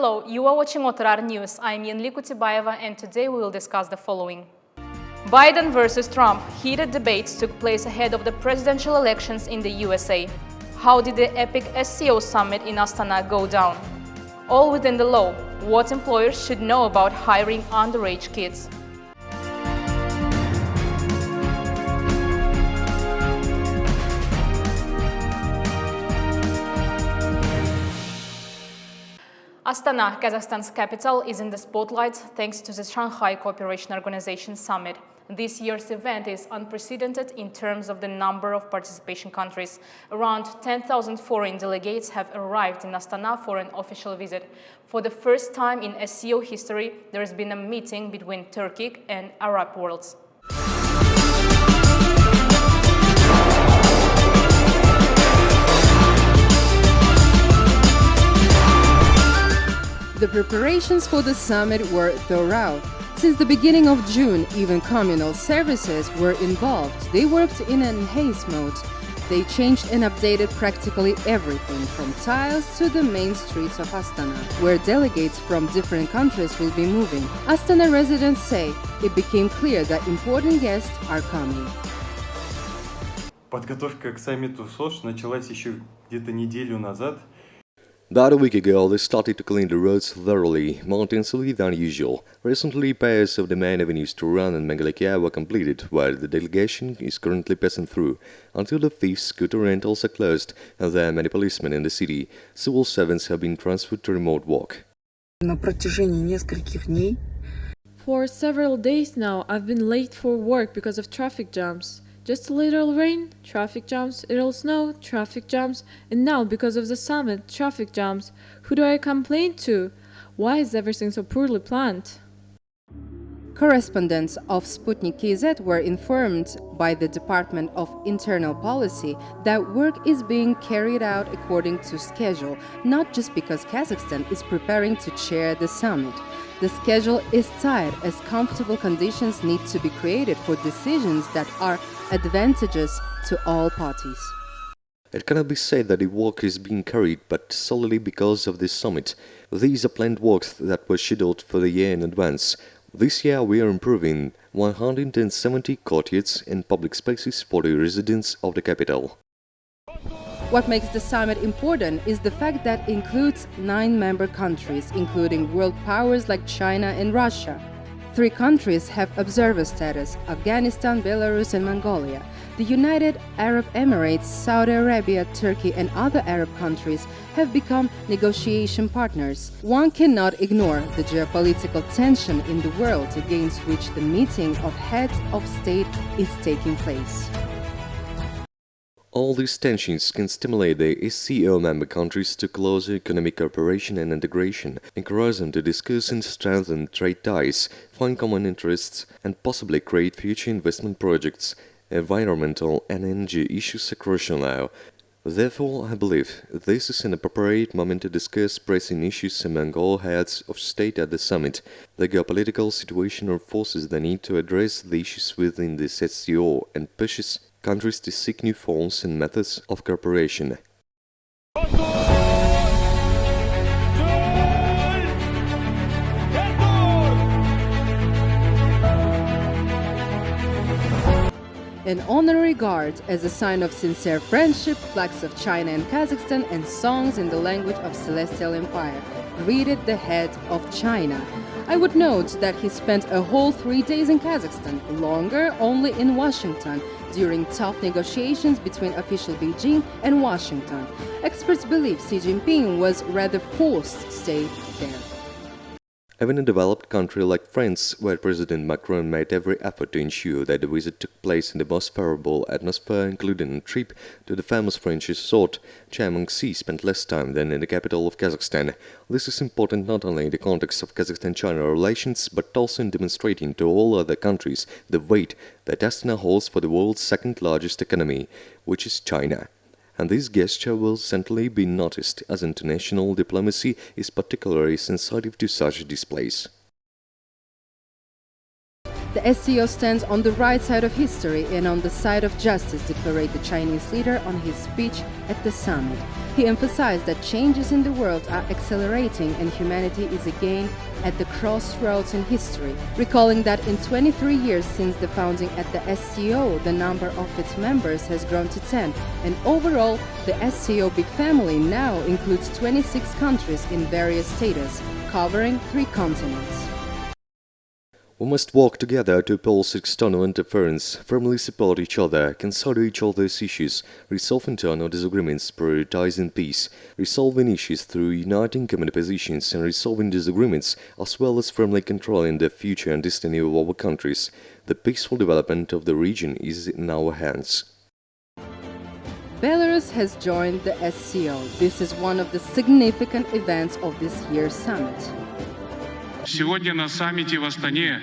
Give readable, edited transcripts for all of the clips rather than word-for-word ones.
Hello, you are watching Otyrar News. I'm Yenli Kutibayeva and today we will discuss the following. Biden versus Trump. Heated debates took place ahead of the presidential elections in the USA. How did the epic SEO summit in Astana go down? All within the law. What employers should know about hiring underage kids. Astana, Kazakhstan's capital, is in the spotlight thanks to the Shanghai Cooperation Organization Summit. This year's event is unprecedented in terms of the number of participation countries. Around 10,000 foreign delegates have arrived in Astana for an official visit. For the first time in SEO history, there has been a meeting between Turkic and Arab worlds. The preparations for the summit were thorough. Since the beginning of June, even communal services were involved. They worked in an haste mode. They changed and updated practically everything from tiles to the main streets of Astana, where delegates from different countries will be moving. Astana residents say it became clear that important guests are coming. Подготовка к саммиту СОЖ началась еще где-то неделю назад. About a week ago, they started to clean the roads thoroughly, more intensely than usual. Recently, pairs of the main avenues Turan and Megalakia were completed, while the delegation is currently passing through. Until the thieves' scooter rentals are closed, and there are many policemen in the city, civil servants have been transferred to remote work. На протяжении нескольких дней. For several days now, I've been late for work because of traffic jams. Just a little rain, traffic jams, a little snow, traffic jams, and now because of the summit, traffic jams. Who do I complain to? Why is everything so poorly planned? Correspondents of Sputnik KZ were informed by the Department of Internal Policy that work is being carried out according to schedule, not just because Kazakhstan is preparing to chair the summit. The schedule is tight as comfortable conditions need to be created for decisions that are advantageous to all parties. It cannot be said that the work is being carried, but solely because of this summit. These are planned works that were scheduled for the year in advance. This year we are improving 170 courtyards and public spaces for the residents of the capital. What makes the summit important is the fact that it includes 9 member countries, including world powers like China and Russia. 3 countries have observer status: Afghanistan, Belarus, and Mongolia. The United Arab Emirates, Saudi Arabia, Turkey, and other Arab countries have become negotiation partners. One cannot ignore the geopolitical tension in the world against which the meeting of heads of state is taking place. All these tensions can stimulate the SCO member countries to closer economic cooperation and integration, encourage them to discuss and strengthen trade ties, find common interests, and possibly create future investment projects. Environmental and energy issues are crucial now. Therefore, I believe this is an appropriate moment to discuss pressing issues among all heads of state at the summit. The geopolitical situation reinforces the need to address the issues within the SCO and pushes countries to seek new forms and methods of cooperation. An honorary guard as a sign of sincere friendship, flags of China and Kazakhstan, and songs in the language of Celestial Empire greeted the head of China. I would note that he spent a whole 3 days in Kazakhstan, longer only in Washington, during tough negotiations between official Beijing and Washington. Experts believe Xi Jinping was rather forced to stay there. Even a developed country like France, where President Macron made every effort to ensure that the visit took place in the most favorable atmosphere, including a trip to the famous French resort, Chairman Xi spent less time than in the capital of Kazakhstan. This is important not only in the context of Kazakhstan-China relations, but also in demonstrating to all other countries the weight that Astana holds for the world's second largest economy, which is China. And this gesture will certainly be noticed, as international diplomacy is particularly sensitive to such displays. The SCO stands on the right side of history and on the side of justice, declared the Chinese leader on his speech at the summit. He emphasized that changes in the world are accelerating and humanity is again at the crossroads in history, recalling that in 23 years since the founding at the SCO, the number of its members has grown to 10, and overall, the SCO big family now includes 26 countries in various status, covering 3 continents. We must work together to oppose external interference, firmly support each other, consider each other's issues, resolve internal disagreements, prioritizing peace, resolving issues through uniting common positions and resolving disagreements, as well as firmly controlling the future and destiny of our countries. The peaceful development of the region is in our hands. Belarus has joined the SCO. This is one of the significant events of this year's summit. Сегодня на саммите в Астане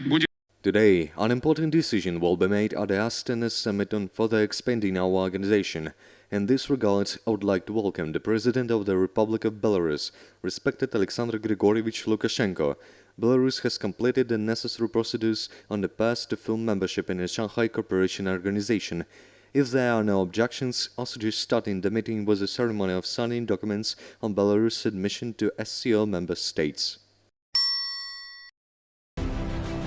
будет Today, an important decision will be made at the Astana summit on further expanding our organization. In this regard, I would like to welcome the President of the Republic of Belarus, respected Alexander Grigorievich Lukashenko. Belarus has completed the necessary procedures on the path to full membership in the Shanghai Cooperation Organization. If there are no objections, I suggest starting the meeting with a ceremony of signing documents on Belarus' admission to SCO member states.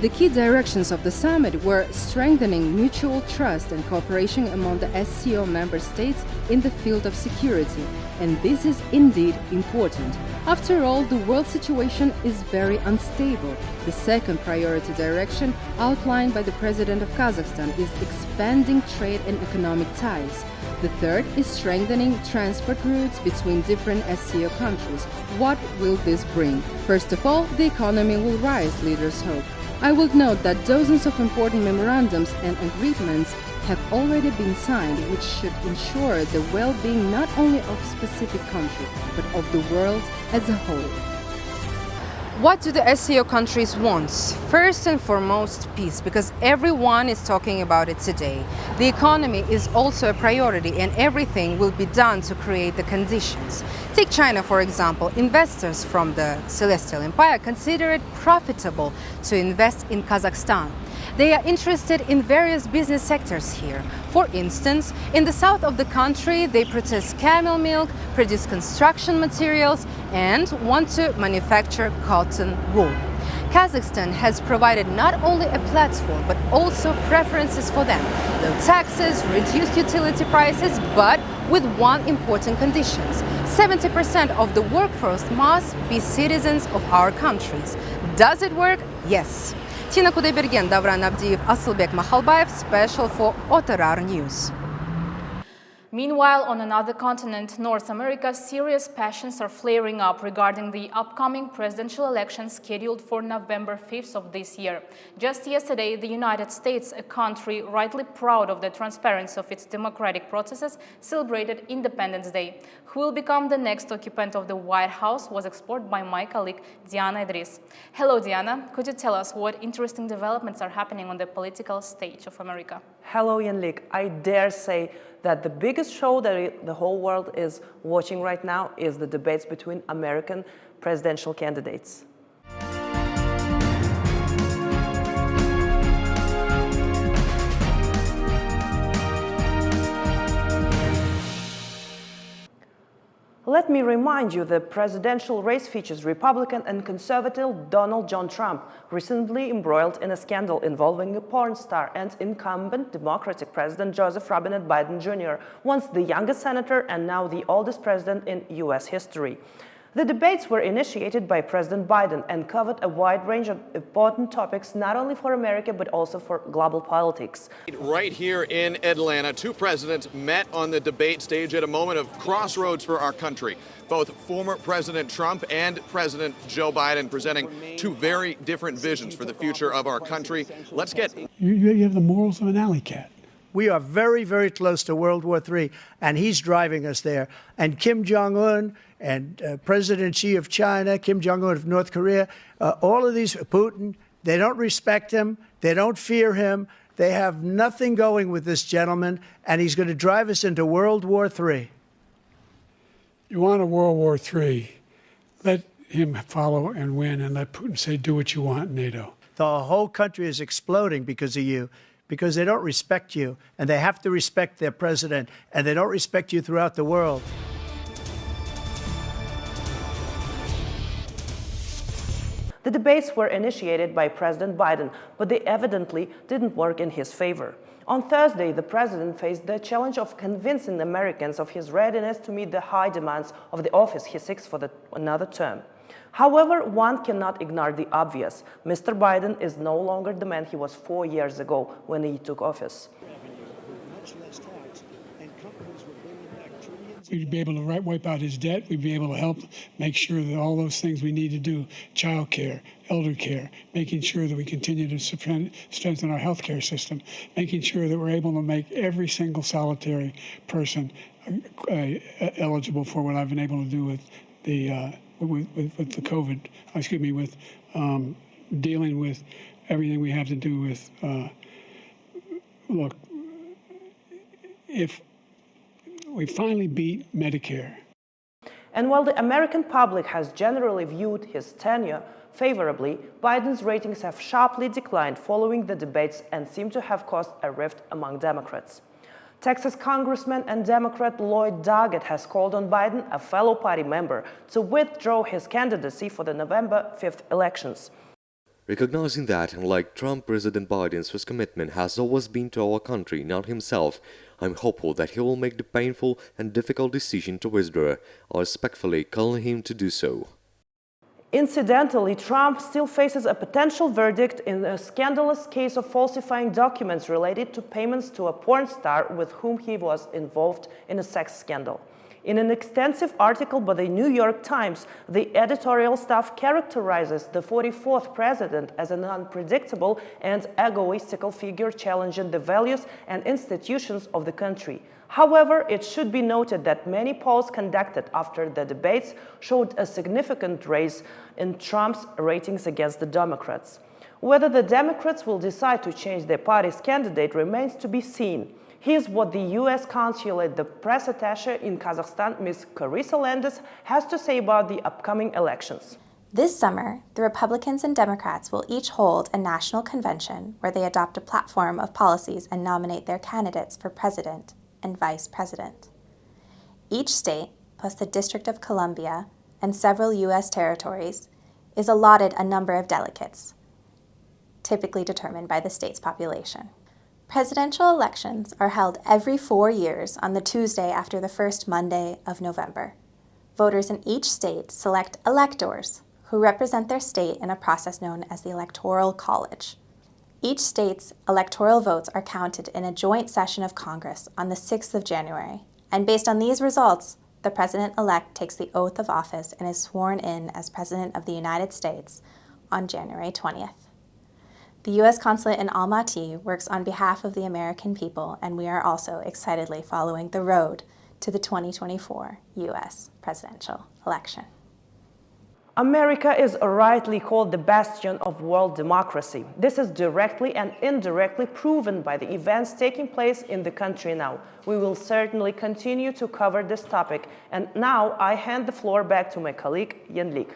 The key directions of the summit were strengthening mutual trust and cooperation among the SCO member states in the field of security, and this is indeed important. After all, the world situation is very unstable. The second priority direction outlined by the President of Kazakhstan is expanding trade and economic ties. The third is strengthening transport routes between different SCO countries. What will this bring? First of all, the economy will rise, leaders hope. I will note that dozens of important memorandums and agreements have already been signed, which should ensure the well-being not only of specific country, but of the world as a whole. What do the SCO countries want? First and foremost, peace, because everyone is talking about it today. The economy is also a priority and everything will be done to create the conditions. Take China, for example. Investors from the Celestial Empire consider it profitable to invest in Kazakhstan. They are interested in various business sectors here. For instance, in the south of the country, they process camel milk, produce construction materials, and want to manufacture cotton wool. Kazakhstan has provided not only a platform, but also preferences for them. Low taxes, reduced utility prices, but with one important condition. 70% of the workforce must be citizens of our countries. Does it work? Yes. Tina Kudaybergen, Davran Abdiyev, Asylbek Mahalbayev, special for Otyrar News. Meanwhile, on another continent, North America, serious passions are flaring up regarding the upcoming presidential election scheduled for November 5th of this year. Just yesterday, the United States, a country rightly proud of the transparency of its democratic processes, celebrated Independence Day. Who will become the next occupant of the White House was explored by my colleague Diana Idris. Hello, Diana. Could you tell us what interesting developments are happening on the political stage of America? Hello, Yanlik. I dare say that the biggest show that the whole world is watching right now is the debates between American presidential candidates. Let me remind you, the presidential race features Republican and conservative Donald John Trump, recently embroiled in a scandal involving a porn star, and incumbent Democratic President Joseph Robinette Biden Jr., once the youngest senator and now the oldest president in U.S. history. The debates were initiated by President Biden and covered a wide range of important topics, not only for America, but also for global politics. Right here in Atlanta, two presidents met on the debate stage at a moment of crossroads for our country. Both former President Trump and President Joe Biden presenting two very different visions for the future of our country. Let's get... You have the morals of an alley cat. We are very, very close to World War III, and he's driving us there. And Kim Jong-un and President Xi of China, Kim Jong-un of North Korea, all of these, Putin, they don't respect him, they don't fear him, they have nothing going with this gentleman, and he's going to drive us into World War III. You want a World War III, let him follow and win, and let Putin say, do what you want, NATO. The whole country is exploding because of you, because they don't respect you, and they have to respect their president, and they don't respect you throughout the world. The debates were initiated by President Biden, but they evidently didn't work in his favor. On Thursday, the president faced the challenge of convincing Americans of his readiness to meet the high demands of the office he seeks for another term. However, one cannot ignore the obvious. Mr. Biden is no longer the man he was 4 years ago when he took office. We'd be able to wipe out his debt. We'd be able to help make sure that all those things we need to do, child care, elder care, making sure that we continue to strengthen our healthcare system, making sure that we're able to make every single solitary person eligible for what I've been able to do with the the COVID, with dealing with everything we have to do with, look, if we finally beat Medicare. And while the American public has generally viewed his tenure favorably, Biden's ratings have sharply declined following the debates and seem to have caused a rift among Democrats. Texas Congressman and Democrat Lloyd Doggett has called on Biden, a fellow party member, to withdraw his candidacy for the November 5th elections. Recognizing that, unlike Trump, President Biden's first commitment has always been to our country, not himself, I'm hopeful that he will make the painful and difficult decision to withdraw. I respectfully call on him to do so. Incidentally, Trump still faces a potential verdict in a scandalous case of falsifying documents related to payments to a porn star with whom he was involved in a sex scandal. In an extensive article by the New York Times, the editorial staff characterizes the 44th president as an unpredictable and egoistical figure challenging the values and institutions of the country. However, it should be noted that many polls conducted after the debates showed a significant raise in Trump's ratings against the Democrats. Whether the Democrats will decide to change their party's candidate remains to be seen. Here's what the U.S. consulate, the press attaché in Kazakhstan, Ms. Carissa Landis, has to say about the upcoming elections. This summer, the Republicans and Democrats will each hold a national convention where they adopt a platform of policies and nominate their candidates for president and vice president. Each state, plus the District of Columbia and several U.S. territories, is allotted a number of delegates, typically determined by the state's population. Presidential elections are held every 4 years on the Tuesday after the first Monday of November. Voters in each state select electors who represent their state in a process known as the Electoral College. Each state's electoral votes are counted in a joint session of Congress on the 6th of January, and based on these results, the president-elect takes the oath of office and is sworn in as President of the United States on January 20th. The U.S. consulate in Almaty works on behalf of the American people, and we are also excitedly following the road to the 2024 U.S. presidential election. America is rightly called the bastion of world democracy. This is directly and indirectly proven by the events taking place in the country now. We will certainly continue to cover this topic, and now I hand the floor back to my colleague, Yenlik.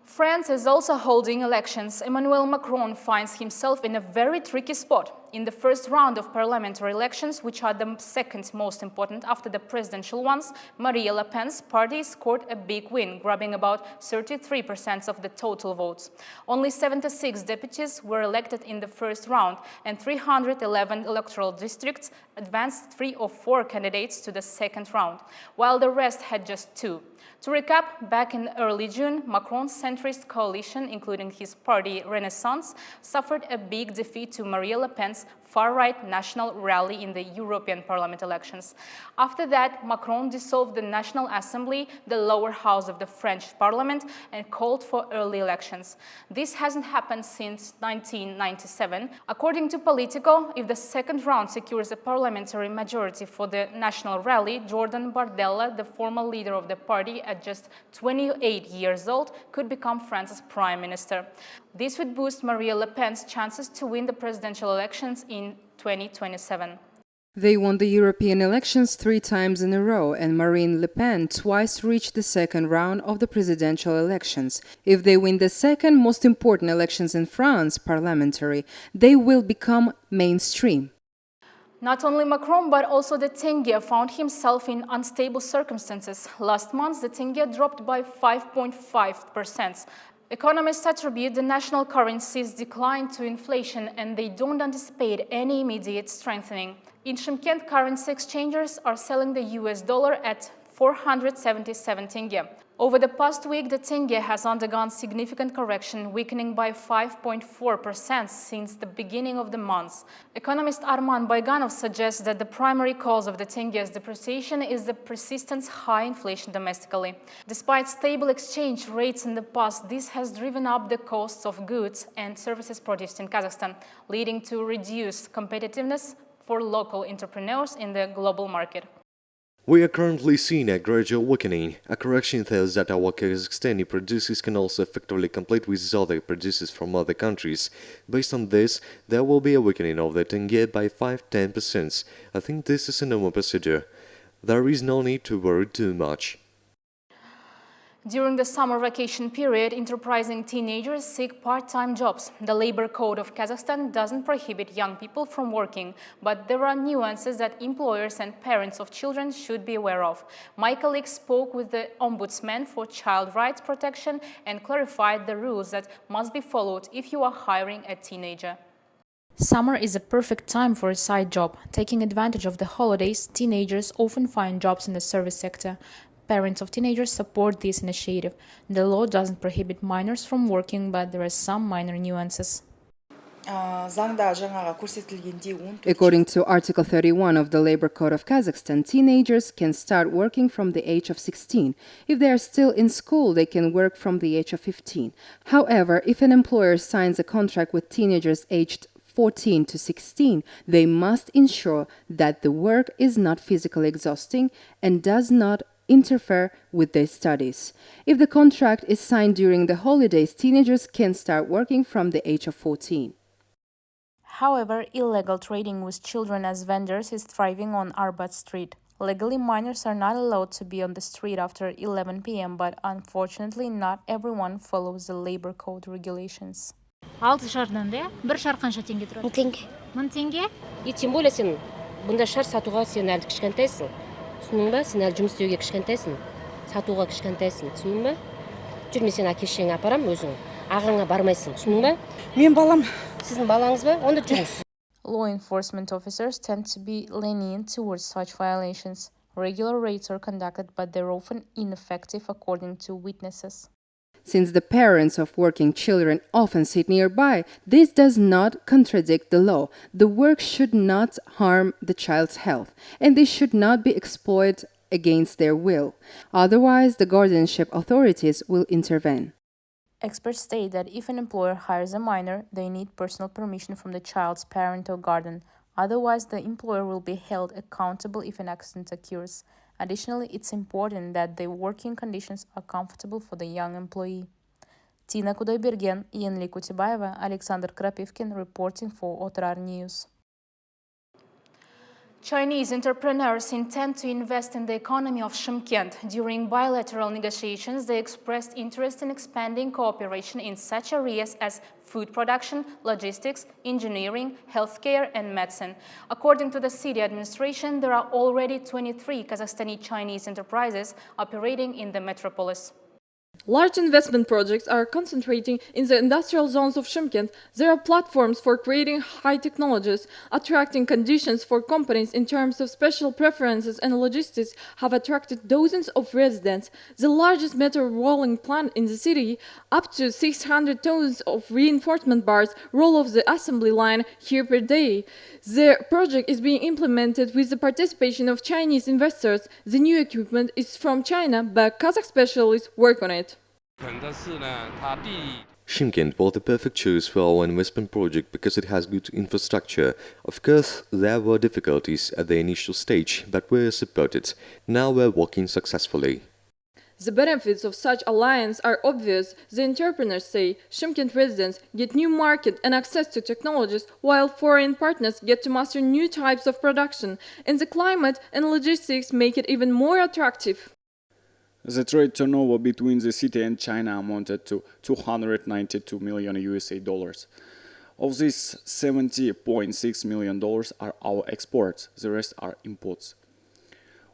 France is also holding elections. Emmanuel Macron finds himself in a very tricky spot. In the first round of parliamentary elections, which are the second most important after the presidential ones, Marine Le Pen's party scored a big win, grabbing about 33% of the total votes. Only 76 deputies were elected in the first round, and 311 electoral districts advanced 3 or 4 candidates to the second round, while the rest had just 2. To recap, back in early June, Macron's centrist coalition, including his party Renaissance, suffered a big defeat to Marine Le Pen's far-right national rally in the European Parliament elections. After that, Macron dissolved the National Assembly, the lower house of the French Parliament, and called for early elections. This hasn't happened since 1997. According to Politico, if the second round secures a parliamentary majority for the national rally, Jordan Bardella, the former leader of the party at just 28 years old, could become France's prime minister. This would boost Marine Le Pen's chances to win the presidential elections in 2027. They won the European elections 3 times in a row, and Marine Le Pen twice reached the second round of the presidential elections. If they win the second most important elections in France, parliamentary, they will become mainstream. Not only Macron, but also the tenge found himself in unstable circumstances. Last month, the tenge dropped by 5.5%. Economists attribute the national currency's decline to inflation, and they don't anticipate any immediate strengthening. In Shymkent, currency exchangers are selling the US dollar at 477 tenge. Over the past week, the tenge has undergone significant correction, weakening by 5.4% since the beginning of the month. Economist Arman Bayganov suggests that the primary cause of the tenge's depreciation is the persistent high inflation domestically. Despite stable exchange rates in the past, this has driven up the costs of goods and services produced in Kazakhstan, leading to reduced competitiveness for local entrepreneurs in the global market. We are currently seeing a gradual weakening, a correction thus that our Kazakhstani producers can also effectively compete with other producers from other countries. Based on this, there will be a weakening of the tenge by 5–10%. I think this is a normal procedure. There is no need to worry too much. During the summer vacation period, enterprising teenagers seek part-time jobs. The labor code of Kazakhstan doesn't prohibit young people from working, but there are nuances that employers and parents of children should be aware of. My colleague spoke with the Ombudsman for Child Rights Protection and clarified the rules that must be followed if you are hiring a teenager. Summer is a perfect time for a side job. Taking advantage of the holidays, teenagers often find jobs in the service sector. Parents of teenagers support this initiative. The law doesn't prohibit minors from working, but there are some minor nuances. According to Article 31 of the Labor Code of Kazakhstan, teenagers can start working from the age of 16. If they are still in school, they can work from the age of 15. However, if an employer signs a contract with teenagers aged 14 to 16, they must ensure that the work is not physically exhausting and does not interfere with their studies. If the contract is signed during the holidays, teenagers can start working from the age of 14. However, illegal trading with children as vendors is thriving on Arbat Street. Legally, minors are not allowed to be on the street after 11 p.m., but unfortunately, not everyone follows the labor code regulations. 6 шардан да? 1 шар қанша теңге тұрады? 1000 теңге. 1000 теңге? И тем более сен бұнда шар сатуға сен әлі кішкентайсың. Түсіндің ба? Сен әлі жұмыс істеуге кішкентайсың. Сатуға кішкентайсың. Түсіндің ба? Жүрме сен әке-шешеңе апарам өзің. Ағаңа бармайсың. Түсіндің ба? Мен балам. Сіздің балаңыз ба? Онда жүріңіз. Law enforcement officers tend to be lenient towards such violations. Regular raids are conducted, but they're often ineffective according to witnesses. Since the parents of working children often sit nearby, this does not contradict the law. The work should not harm the child's health, and they should not be exploited against their will. Otherwise, the guardianship authorities will intervene. Experts state that if an employer hires a minor, they need personal permission from the child's parent or guardian. Otherwise, the employer will be held accountable if an accident occurs. Additionally, it's important that the working conditions are comfortable for the young employee. Tina Kudaybergen, Yenli Kutibaeva, Alexander Krapivkin reporting for Otyrar News. Chinese entrepreneurs intend to invest in the economy of Shymkent. During bilateral negotiations, they expressed interest in expanding cooperation in such areas as food production, logistics, engineering, healthcare, and medicine. According to the city administration, there are already 23 Kazakhstani Chinese enterprises operating in the metropolis. Large investment projects are concentrating in the industrial zones of Shymkent. There are platforms for creating high technologies. Attracting conditions for companies in terms of special preferences and logistics have attracted dozens of residents. The largest metro rolling plant in the city, up to 600 tons of reinforcement bars, roll off the assembly line here per day. The project is being implemented with the participation of Chinese investors. The new equipment is from China, but Kazakh specialists work on it. Shymkent was the perfect choice for our investment project because it has good infrastructure. Of course, there were difficulties at the initial stage, but we are supported. Now we're working successfully. The benefits of such alliance are obvious. The entrepreneurs say Shymkent residents get new market and access to technologies, while foreign partners get to master new types of production, and the climate and logistics make it even more attractive. The trade turnover between the city and China amounted to $292 million USA. Of this, $70.6 million are our exports, the rest are imports.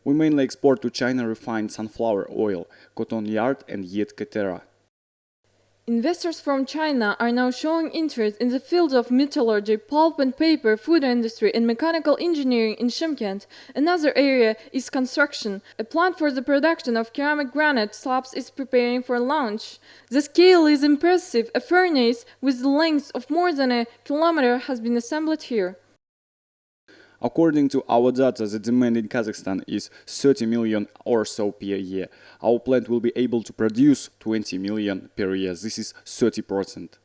We mainly export to China refined sunflower oil, cotton yarn and yet cetera. Investors from China are now showing interest in the fields of metallurgy, pulp and paper, food industry, and mechanical engineering in Shymkent. Another area is construction. A plant for the production of ceramic granite slabs is preparing for launch. The scale is impressive. A furnace with the length of more than a kilometer has been assembled here. According to our data, the demand in Kazakhstan is 30 million or so per year. Our plant will be able to produce 20 million per year. This is 30%.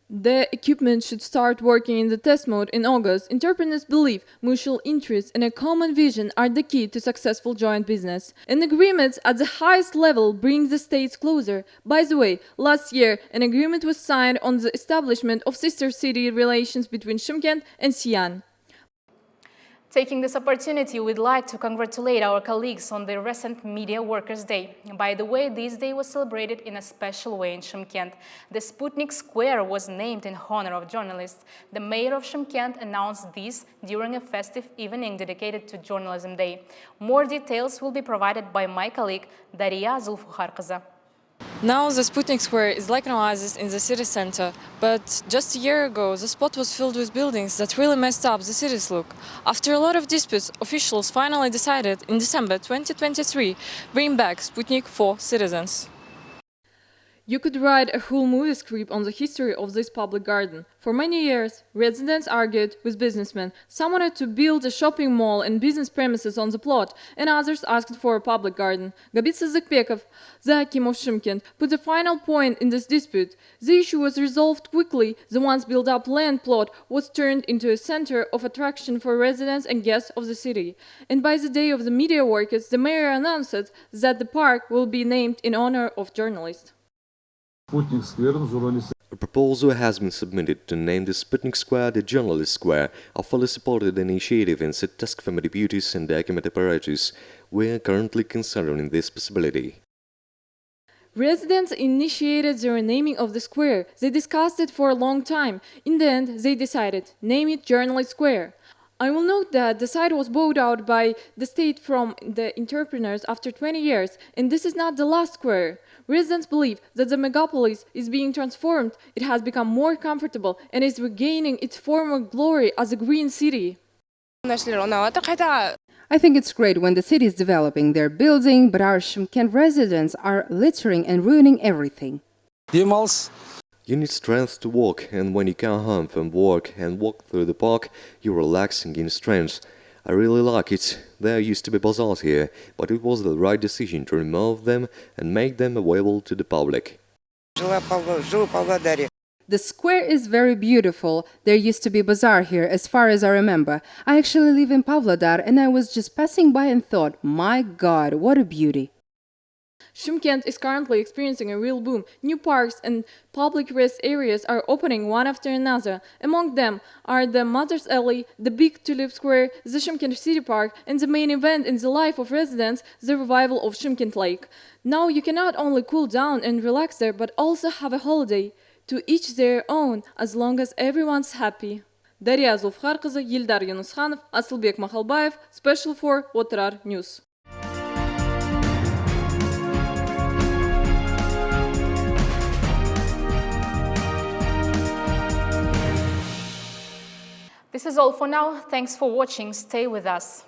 The equipment should start working in the test mode in August. Entrepreneurs believe mutual interests and a common vision are the key to successful joint business. An agreement at the highest level brings the states closer. By the way, last year, an agreement was signed on the establishment of sister city relations between Shymkent and Xi'an. Taking this opportunity, we'd like to congratulate our colleagues on the recent Media Workers' Day. By the way, this day was celebrated in a special way in Шымкент. The Sputnik Square was named in honor of journalists. The mayor of Шымкент announced this during a festive evening dedicated to Journalism Day. More details will be provided by my colleague Daria Zulfukharqızı. Now the Sputnik Square is like an oasis in the city center, but just a year ago the spot was filled with buildings that really messed up the city's look. After a lot of disputes, officials finally decided in December 2023 bring back Sputnik for citizens. You could write a whole movie script on the history of this public garden. For many years, residents argued with businessmen. Some wanted to build a shopping mall and business premises on the plot, and others asked for a public garden. Gabitsa Zakpekov, the Hakim of Shymkent, put the final point in this dispute. The issue was resolved quickly. The once built-up land plot was turned into a center of attraction for residents and guests of the city. And by the day of the Media Workers, the mayor announced that the park will be named in honor of journalists. A proposal has been submitted to name the Sputnik Square the Journalist Square, a fully supported initiative in the task for deputies and document apparatus. We are currently considering this possibility. Residents initiated the renaming of the square. They discussed it for a long time. In the end, they decided, name it Journalist Square. I will note that the site was bought out by the state from the entrepreneurs after 20 years, and this is not the last square. Residents believe that the megapolis is being transformed. It has become more comfortable and is regaining its former glory as a green city. I think it's great when the city is developing their building, but our Shymkent residents are littering and ruining everything. You need strength to walk, and when you come home from work and walk through the park, you're relaxing in strength. I really like it. There used to be bazaars here, but it was the right decision to remove them and make them available to the public. The square is very beautiful. There used to be bazaar here, as far as I remember. I actually live in Pavlodar, and I was just passing by and thought, my God, what a beauty. Shymkent is currently experiencing a real boom. New parks and public rest areas are opening one after another. Among them are the Mother's Alley, the Big Tulip Square, the Shymkent City Park, and the main event in the life of residents, the revival of Shymkent Lake. Now you can not only cool down and relax there, but also have a holiday. To each their own, as long as everyone's happy. Daria Zulfukharqızı, Eldar Yunusxanov, Asılbek Mahalbayev, special for Otyrar News. This is all for now. Thanks for watching. Stay with us.